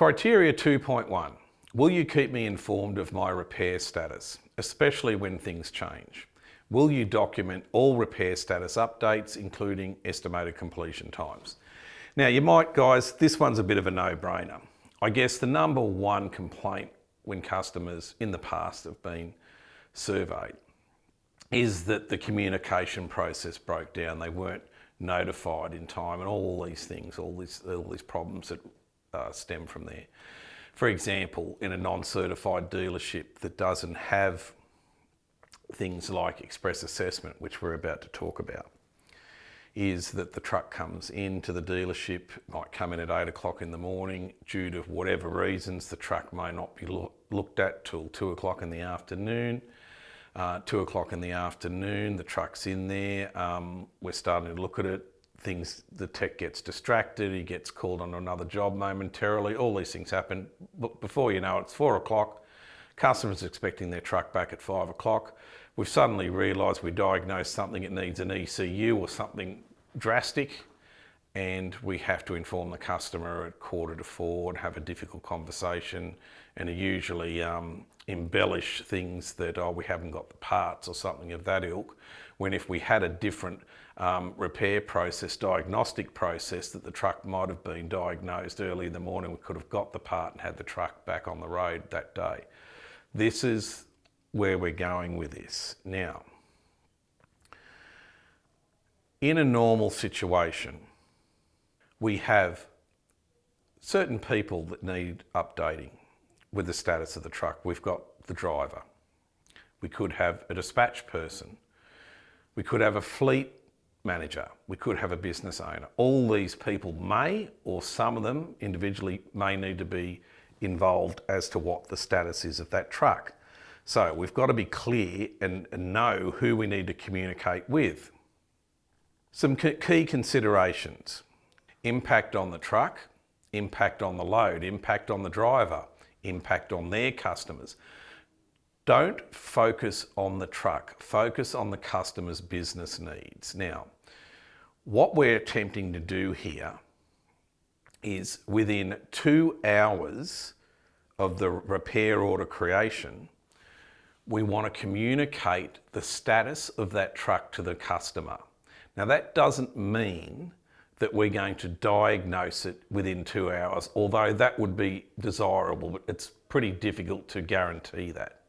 Criteria 2.1. Will you keep me informed of my repair status, especially when things change? Will you document all repair status updates, including estimated completion times? Now you might, guys, this one's a bit of a no-brainer. I guess the number one complaint when customers in the past have been surveyed is that the communication process broke down. They weren't notified in time and all these things, all these problems that stem from there. For example, in a non-certified dealership that doesn't have things like express assessment, which we're about to talk about, is that the truck comes into the dealership, might come in at 8 o'clock in the morning. Due to whatever reasons, the truck may not be looked at till 2 o'clock in the afternoon. 2 o'clock in the afternoon, the truck's in there, we're starting to look at it, the tech gets distracted, he gets called on another job momentarily, all these things happen. But before you know it, it's 4 o'clock, customer's expecting their truck back at 5 o'clock. We've suddenly realised we diagnosed something, it needs an ECU or something drastic, and we have to inform the customer at 3:45 and have a difficult conversation, and usually embellish things that, oh, we haven't got the parts or something of that ilk, when if we had a different repair process, diagnostic process, that the truck might have been diagnosed early in the morning, we could have got the part and had the truck back on the road that day. This is where we're going with this. Now, in a normal situation, we have certain people that need updating with the status of the truck. We've got the driver. We could have a dispatch person. We could have a fleet manager. We could have a business owner. All these people may, or some of them individually, may need to be involved as to what the status is of that truck. So we've got to be clear and know who we need to communicate with. Some key considerations: impact on the truck, impact on the load, impact on the driver, impact on their customers. Don't focus on the truck, focus on the customer's business needs. Now, what we're attempting to do here is within 2 hours of the repair order creation, we want to communicate the status of that truck to the customer. Now that doesn't mean that we're going to diagnose it within 2 hours, although that would be desirable, but it's pretty difficult to guarantee that.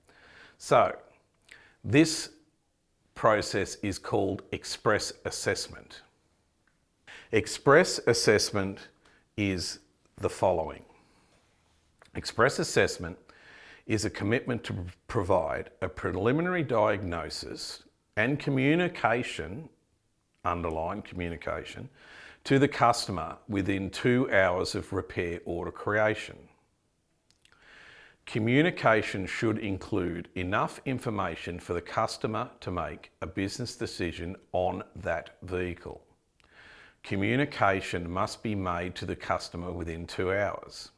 So this process is called express assessment. Express assessment is the following. Express assessment is a commitment to provide a preliminary diagnosis and communication, underline communication, to the customer within 2 hours of repair order creation. Communication should include enough information for the customer to make a business decision on that vehicle. Communication must be made to the customer within 2 hours.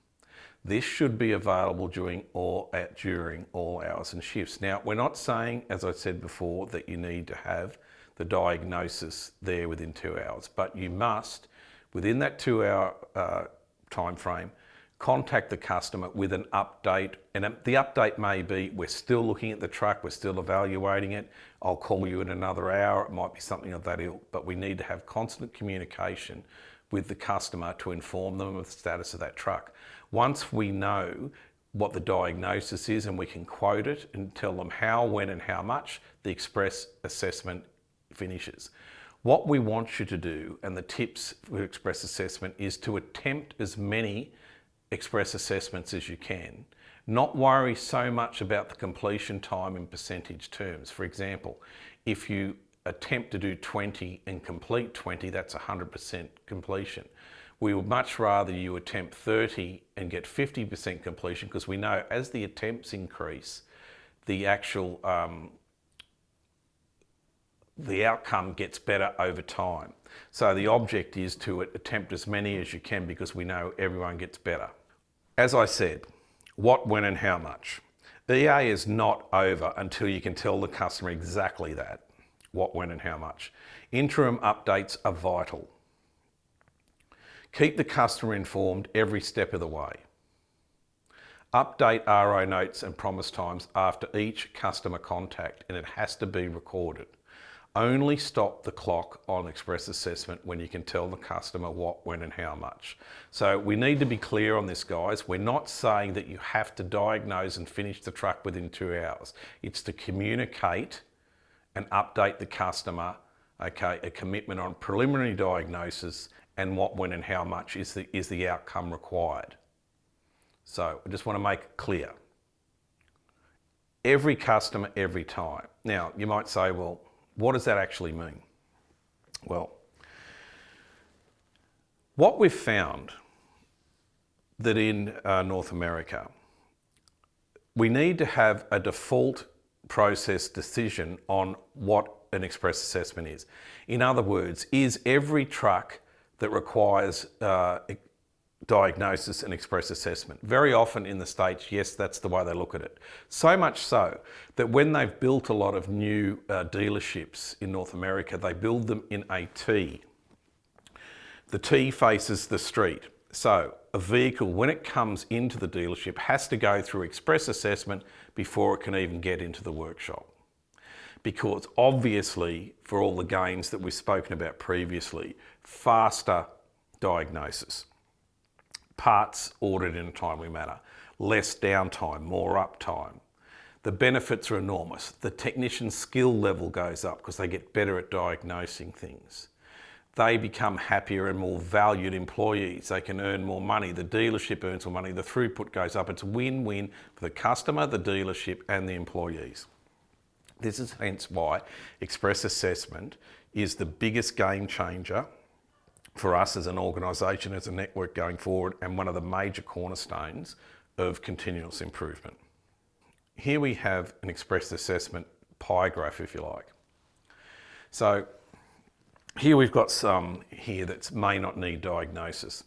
This should be available during all hours and shifts. Now, we're not saying, as I said before, that you need to have the diagnosis there within 2 hours, but you must, within that 2 hour time frame, contact the customer with an update. And the update may be, we're still looking at the truck, we're still evaluating it, I'll call you in another hour, it might be something of that ilk, but we need to have constant communication with the customer to inform them of the status of that truck. Once we know what the diagnosis is and we can quote it and tell them how, when and how much, the express assessment finishes. What we want you to do, and the tips for express assessment, is to attempt as many express assessments as you can. Not worry so much about the completion time in percentage terms. For example, if you attempt to do 20 and complete 20, that's 100% completion. We would much rather you attempt 30 and get 50% completion, because we know as the attempts increase, the actual the outcome gets better over time. So the object is to attempt as many as you can, because we know everyone gets better. As I said, what, when and how much. EA is not over until you can tell the customer exactly that, what, when and how much. Interim updates are vital. Keep the customer informed every step of the way. Update RO notes and promise times after each customer contact, and it has to be recorded. Only stop the clock on express assessment when you can tell the customer what, when and how much. So we need to be clear on this, guys. We're not saying that you have to diagnose and finish the truck within 2 hours. It's to communicate and update the customer, okay, a commitment on preliminary diagnosis and what, when and how much is the outcome required. So I just want to make it clear. Every customer, every time. Now, you might say, well, what does that actually mean? Well, what we've found that in North America, we need to have a default process decision on what an express assessment is. In other words, is every truck that requires diagnosis and express assessment? Very often in the States, yes, that's the way they look at it. So much so that when they've built a lot of new dealerships in North America, they build them in a T. The T faces the street. So a vehicle, when it comes into the dealership, has to go through express assessment before it can even get into the workshop. Because obviously, for all the gains that we've spoken about previously, faster diagnosis, parts ordered in a timely manner, less downtime, more uptime. The benefits are enormous. The technician's skill level goes up because they get better at diagnosing things. They become happier and more valued employees. They can earn more money. The dealership earns more money. The throughput goes up. It's win-win for the customer, the dealership, and the employees. This is hence why express assessment is the biggest game changer for us as an organisation, as a network going forward, and one of the major cornerstones of continuous improvement. Here we have an express assessment pie graph, if you like. So here we've got some here that may not need diagnosis.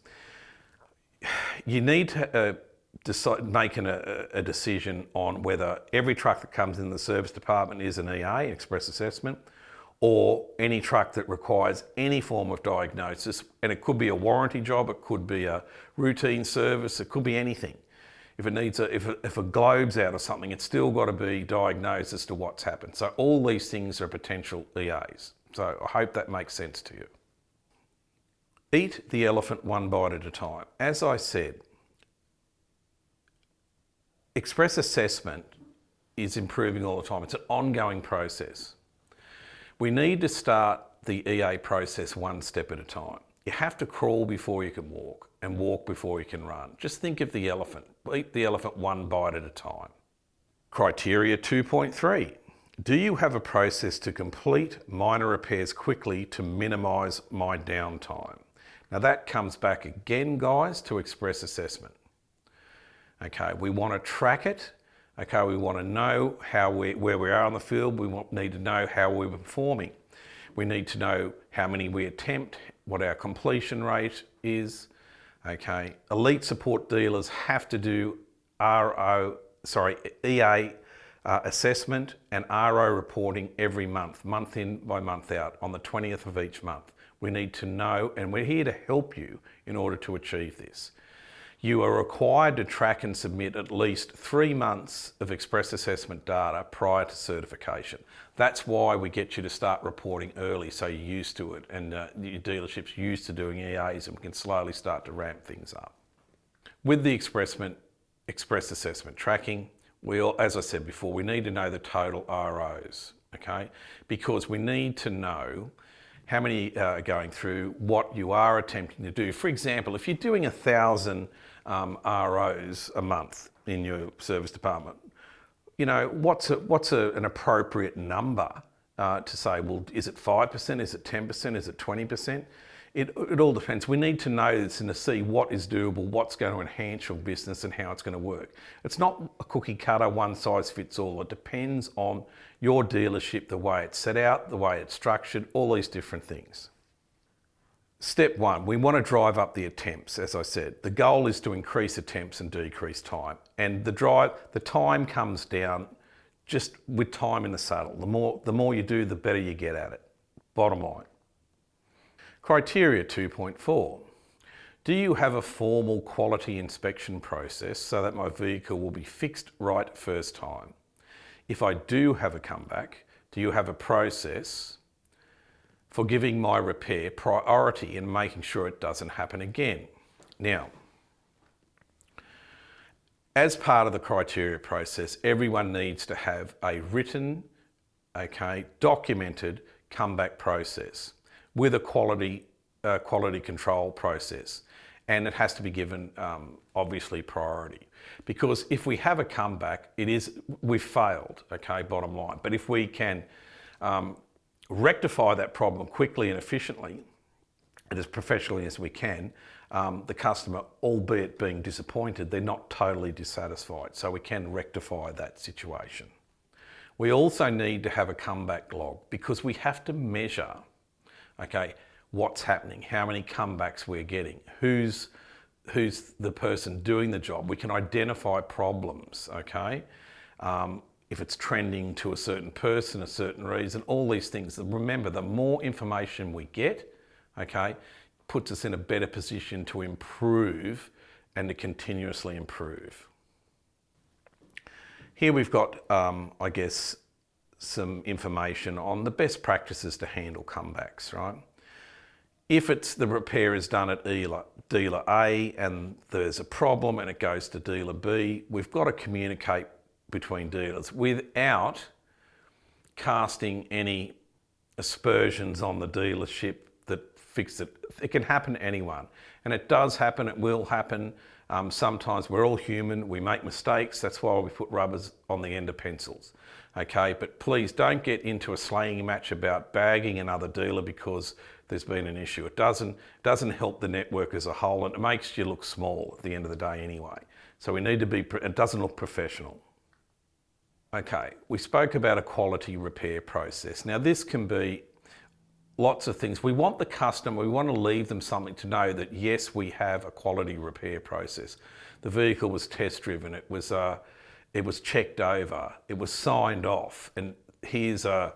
You need to make a decision on whether every truck that comes in the service department is an EA, express assessment, or any truck that requires any form of diagnosis. And it could be a warranty job, it could be a routine service, it could be anything. If it needs if a globe's out or something, it's still got to be diagnosed as to what's happened. So all these things are potential EAs. So I hope that makes sense to you. Eat the elephant one bite at a time. As I said, express assessment is improving all the time. It's an ongoing process. We need to start the EA process one step at a time. You have to crawl before you can walk and walk before you can run. Just think of the elephant. Eat the elephant one bite at a time. Criteria 2.3. Do you have a process to complete minor repairs quickly to minimise my downtime? Now that comes back again, guys, to express assessment. Okay, we want to track it. Okay, we want to know where we are on the field. We need to know how we're performing. We need to know how many we attempt, what our completion rate is. Okay, elite support dealers have to do EA assessment and RO reporting every month, month in by month out, on the 20th of each month. We need to know, and we're here to help you in order to achieve this. You are required to track and submit at least 3 months of express assessment data prior to certification. That's why we get you to start reporting early, so you're used to it, and your dealership's used to doing EAs, and we can slowly start to ramp things up. With the express assessment tracking, as I said before, we need to know the total ROs, okay? Because we need to know how many are going through, what you are attempting to do. For example, if you're doing 1,000 ROs a month in your service department, you know, what's an appropriate number to say, well, is it 5%, is it 10%, is it 20%? It all depends. We need to know this and to see what is doable, what's going to enhance your business and how it's going to work. It's not a cookie cutter, one size fits all. It depends on your dealership, the way it's set out, the way it's structured, all these different things. Step 1, we want to drive up the attempts, as I said. The goal is to increase attempts and decrease time. And the time comes down just with time in the saddle. The more you do, the better you get at it. Bottom line. Criteria 2.4. Do you have a formal quality inspection process so that my vehicle will be fixed right first time? If I do have a comeback, do you have a process for giving my repair priority and making sure it doesn't happen again? Now, as part of the criteria process, everyone needs to have a written, documented comeback process with a quality control process. And it has to be given, obviously, priority. Because if we have a comeback, we've failed, bottom line. But if we can rectify that problem quickly and efficiently, and as professionally as we can, the customer, albeit being disappointed, they're not totally dissatisfied. So we can rectify that situation. We also need to have a comeback log because we have to measure, what's happening, how many comebacks we're getting, who's the person doing the job. We can identify problems, if it's trending to a certain person, a certain reason, all these things. Remember, the more information we get, puts us in a better position to improve and to continuously improve. Here we've got, some information on the best practices to handle comebacks, right? If it's the repair is done at dealer A and there's a problem and it goes to dealer B, we've got to communicate between dealers without casting any aspersions on the dealership that fix it. It can happen to anyone, and it does happen, it will happen. Sometimes we're all human, we make mistakes, that's why we put rubbers on the end of pencils. But please don't get into a slaying match about bagging another dealer because there's been an issue. It doesn't help the network as a whole, and it makes you look small at the end of the day anyway. So we need to be, it doesn't look professional. We spoke about a quality repair process. Now this can be lots of things. We want the customer, we want to leave them something to know that yes, we have a quality repair process. The vehicle was test driven, it was checked over, it was signed off, and here's a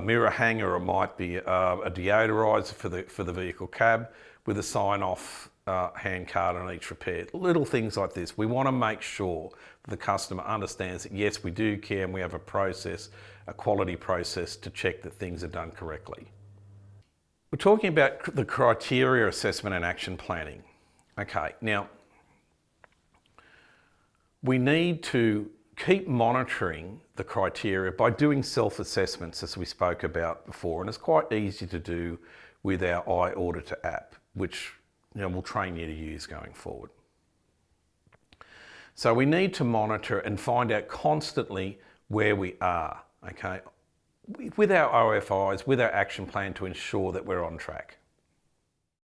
mirror hanger, or might be a deodorizer for the vehicle cab with a sign off hand card on each repair. Little things like this. We want to make sure that the customer understands that yes, we do care and we have a process, a quality process to check that things are done correctly. We're talking about the criteria assessment and action planning. Now we need to keep monitoring the criteria by doing self-assessments, as we spoke about before, and it's quite easy to do with our iAuditor app, which we'll train you to use going forward. So we need to monitor and find out constantly where we are, with our OFIs, with our action plan to ensure that we're on track.